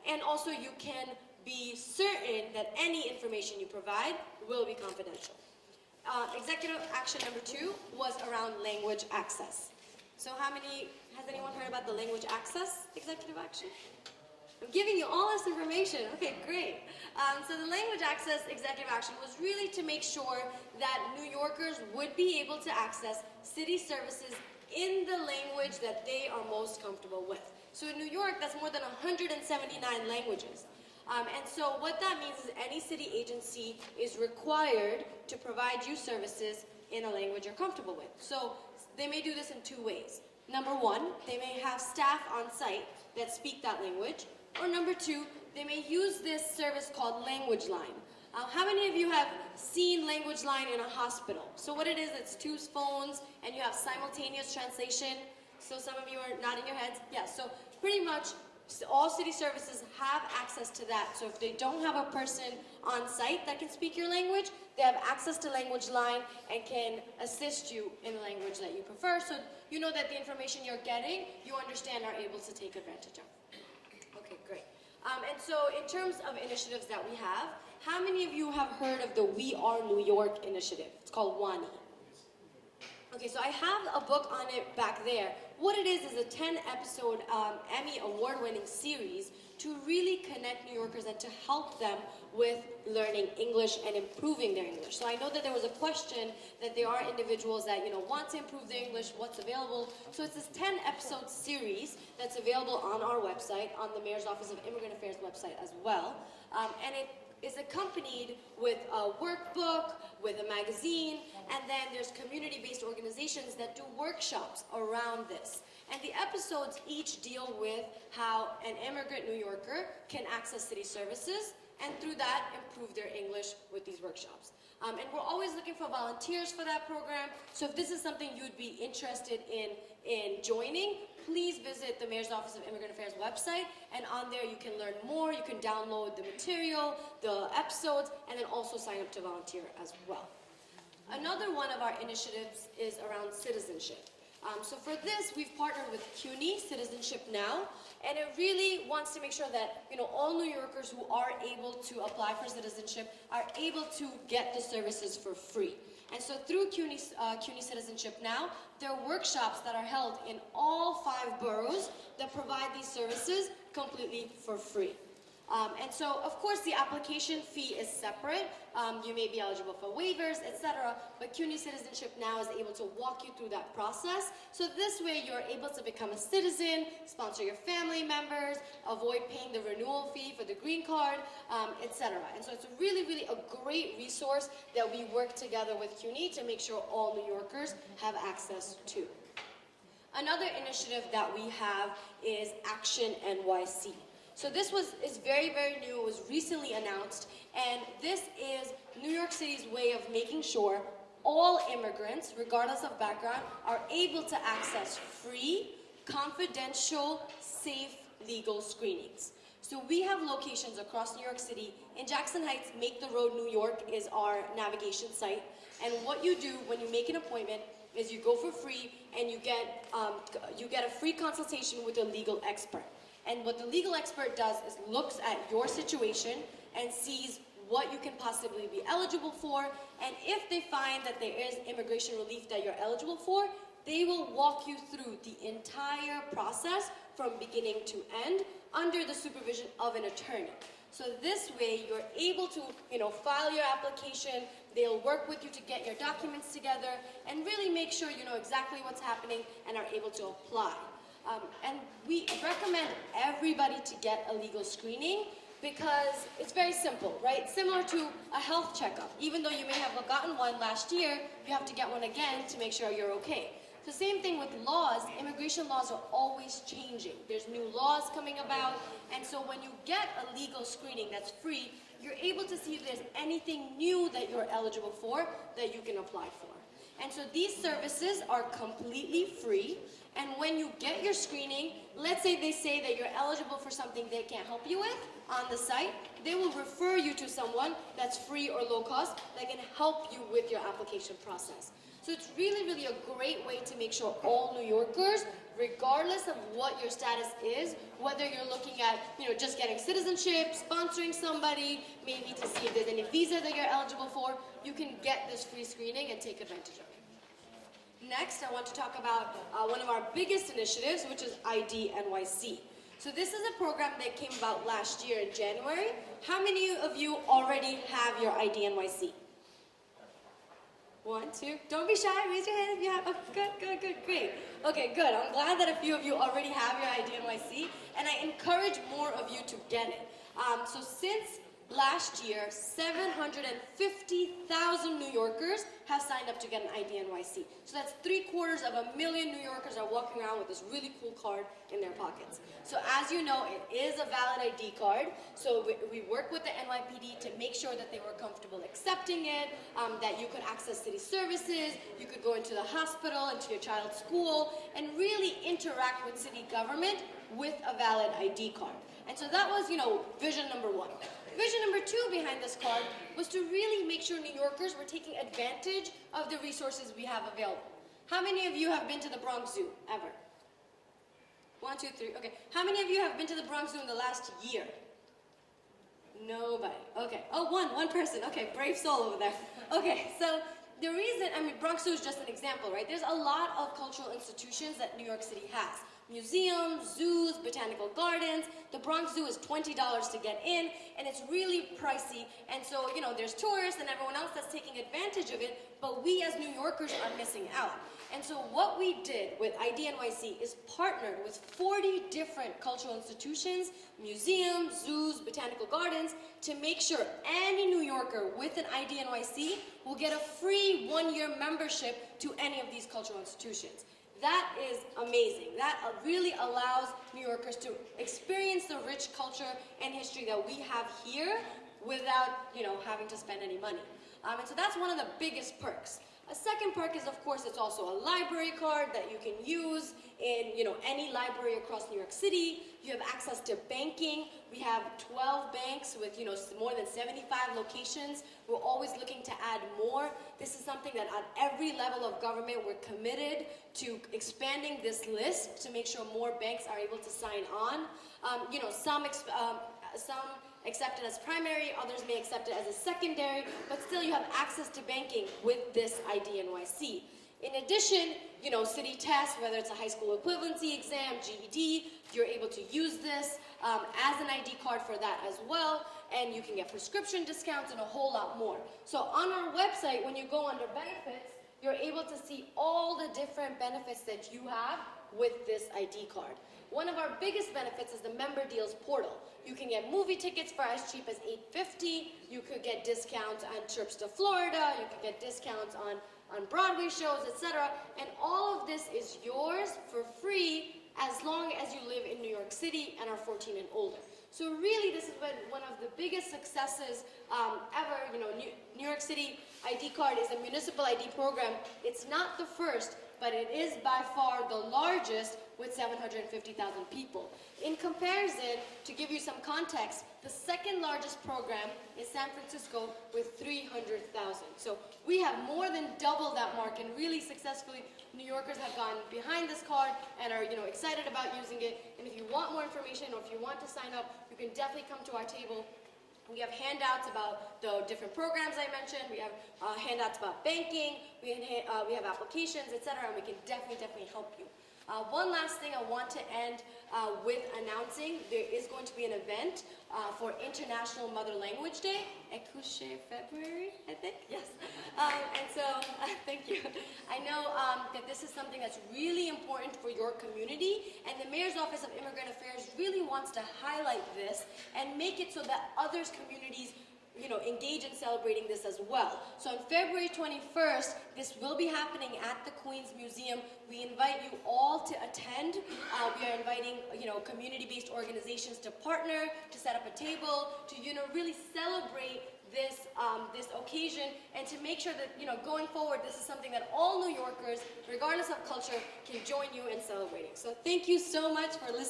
and also you can be certain that any information you provide will be confidential. Executive action number 2 was around language access. So has anyone heard about the language access executive action? I'm giving you all this information. Okay, great. So the language access executive action was really to make sure that New Yorkers would be able to access city services in the language that they are most comfortable with. So in New York, that's more than 179 languages. And so what that means is any city agency is required to provide you services in a language you're comfortable with. So they may do this in 2 ways. Number 1, they may have staff on site that speak that language. Or number 2, they may use this service called Language Line. How many of you have seen Language Line in a hospital? So what it is, it's 2 phones and you have simultaneous translation. So some of you are nodding your heads. Yeah, so pretty much all city services have access to that. So if they don't have a person on site that can speak your language, they have access to Language Line and can assist you in the language that you prefer. So you know that the information you're getting, you understand, are able to take advantage of. Okay, great. And so in terms of initiatives that we have, how many of you have heard of the We Are New York initiative? It's called WANI. Okay, so I have a book on it back there. What it is a 10-episode Emmy award-winning series to really connect New Yorkers and to help them with learning English and improving their English. So I know that there was a question that there are individuals that want to improve their English, what's available. So it's this 10-episode series that's available on our website, on the Mayor's Office of Immigrant Affairs website as well. And it is accompanied with a workbook, with a magazine, and then there's community-based organizations that do workshops around this. And the episodes each deal with how an immigrant New Yorker can access city services and through that improve their English with these workshops. And we're always looking for volunteers for that program. So if this is something you'd be interested in joining, please visit the Mayor's Office of Immigrant Affairs website, and on there you can learn more, you can download the material, the episodes, and then also sign up to volunteer as well. Another one of our initiatives is around citizenship. So for this, we've partnered with CUNY, Citizenship Now, and it really wants to make sure that all New Yorkers who are able to apply for citizenship are able to get the services for free. And so through CUNY Citizenship Now, there are workshops that are held in all 5 boroughs that provide these services completely for free. And so, of course, the application fee is separate. You may be eligible for waivers, etc. But CUNY Citizenship Now is able to walk you through that process. So this way, you're able to become a citizen, sponsor your family members, avoid paying the renewal fee for the green card, etc. And so it's really, really a great resource that we work together with CUNY to make sure all New Yorkers have access to. Another initiative that we have is Action NYC. So this is very, very new. It was recently announced, and this is New York City's way of making sure all immigrants, regardless of background, are able to access free, confidential, safe, legal screenings. So we have locations across New York City. In Jackson Heights, Make the Road New York is our navigation site. And what you do when you make an appointment is you go for free and you get a free consultation with a legal expert. And what the legal expert does is looks at your situation and sees what you can possibly be eligible for. And if they find that there is immigration relief that you're eligible for, they will walk you through the entire process from beginning to end under the supervision of an attorney. So this way you're able to, file your application. They'll work with you to get your documents together and really make sure you know exactly what's happening and are able to apply. And we recommend everybody to get a legal screening because it's very simple, right? Similar to a health checkup. Even though you may have gotten one last year, you have to get one again to make sure you're okay. The same thing with laws. Immigration laws are always changing. There's new laws coming about, and so when you get a legal screening that's free, you're able to see if there's anything new that you're eligible for that you can apply for. And so these services are completely free. And when you get your screening, let's say they say that you're eligible for something they can't help you with on the site, they will refer you to someone that's free or low cost that can help you with your application process. So it's really, really a great way to make sure all New Yorkers, regardless of what your status is, whether you're looking at, just getting citizenship, sponsoring somebody, maybe to see if there's any visa that you're eligible for, you can get this free screening and take advantage of it. Next, I want to talk about one of our biggest initiatives, which is ID NYC. So this is a program that came about last year in January. How many of you already have your ID NYC? 1, 2, don't be shy, raise your hand if you have, oh, good, great. Okay, good, I'm glad that a few of you already have your ID NYC, and I encourage more of you to get it. So since last year, 750,000 New Yorkers have signed up to get an ID NYC. So that's 750,000 New Yorkers are walking around with this really cool card in their pockets. So as you know, it is a valid ID card. So we work with the NYPD to make sure that they were comfortable accepting it, that you could access city services, you could go into the hospital, into your child's school, and really interact with city government with a valid ID card. And so that was, vision number 1. Vision number 2 behind this card was to really make sure New Yorkers were taking advantage of the resources we have available. How many of you have been to the Bronx Zoo ever? 1, 2, 3, okay. How many of you have been to the Bronx Zoo in the last year? Nobody, okay. Oh, one person, okay, brave soul over there. Okay, so the reason, Bronx Zoo is just an example, right? There's a lot of cultural institutions that New York City has. Museums, zoos, botanical gardens. The Bronx Zoo is $20 to get in, and it's really pricey. And so, there's tourists and everyone else that's taking advantage of it, but we as New Yorkers are missing out. And so what we did with ID NYC is partnered with 40 different cultural institutions, museums, zoos, botanical gardens, to make sure any New Yorker with an ID NYC will get a free 1-year membership to any of these cultural institutions. That is amazing. That really allows New Yorkers to experience the rich culture and history that we have here without, having to spend any money. And so that's one of the biggest perks. A second perk is, of course, it's also a library card that you can use in, any library across New York City. You have access to banking. We have 12 banks with, more than 75 locations. We're always looking to add more. This is something that at every level of government, we're committed to expanding this list to make sure more banks are able to sign on. Some accept it as primary, others may accept it as a secondary, but still you have access to banking with this ID NYC. In addition, city tests, whether it's a high school equivalency exam, GED, you're able to use this as an ID card for that as well, and you can get prescription discounts and a whole lot more. So on our website, when you go under benefits, you're able to see all the different benefits that you have with this ID card. One of our biggest benefits is the member deals portal. You can get movie tickets for as cheap as $8.50. You could get discounts on trips to Florida. You could get discounts on Broadway shows, etc. And all of this is yours for free as long as you live in New York City and are 14 and older. So really, this has been one of the biggest successes ever. New York City ID card is a municipal ID program. It's not the first, but it is by far the largest with 750,000 people. In comparison, to give you some context, the second largest program is San Francisco with 300,000. So we have more than double that mark, and really successfully, New Yorkers have gone behind this card and are excited about using it. And if you want more information or if you want to sign up, you can definitely come to our table. We have handouts about the different programs I mentioned. We have handouts about banking. We have applications, etc. And we can definitely help you. One last thing I want to end with announcing, there is going to be an event for International Mother Language Day, Ekuche February, I think, yes. And so, thank you. I know that this is something that's really important for your community, and the Mayor's Office of Immigrant Affairs really wants to highlight this and make it so that others' communities engage in celebrating this as well. So on February 21st, this will be happening at the Queens Museum. We invite you all to attend. We are inviting, community-based organizations to partner, to set up a table, to, really celebrate this occasion, and to make sure that, going forward, this is something that all New Yorkers, regardless of culture, can join you in celebrating. So thank you so much for listening.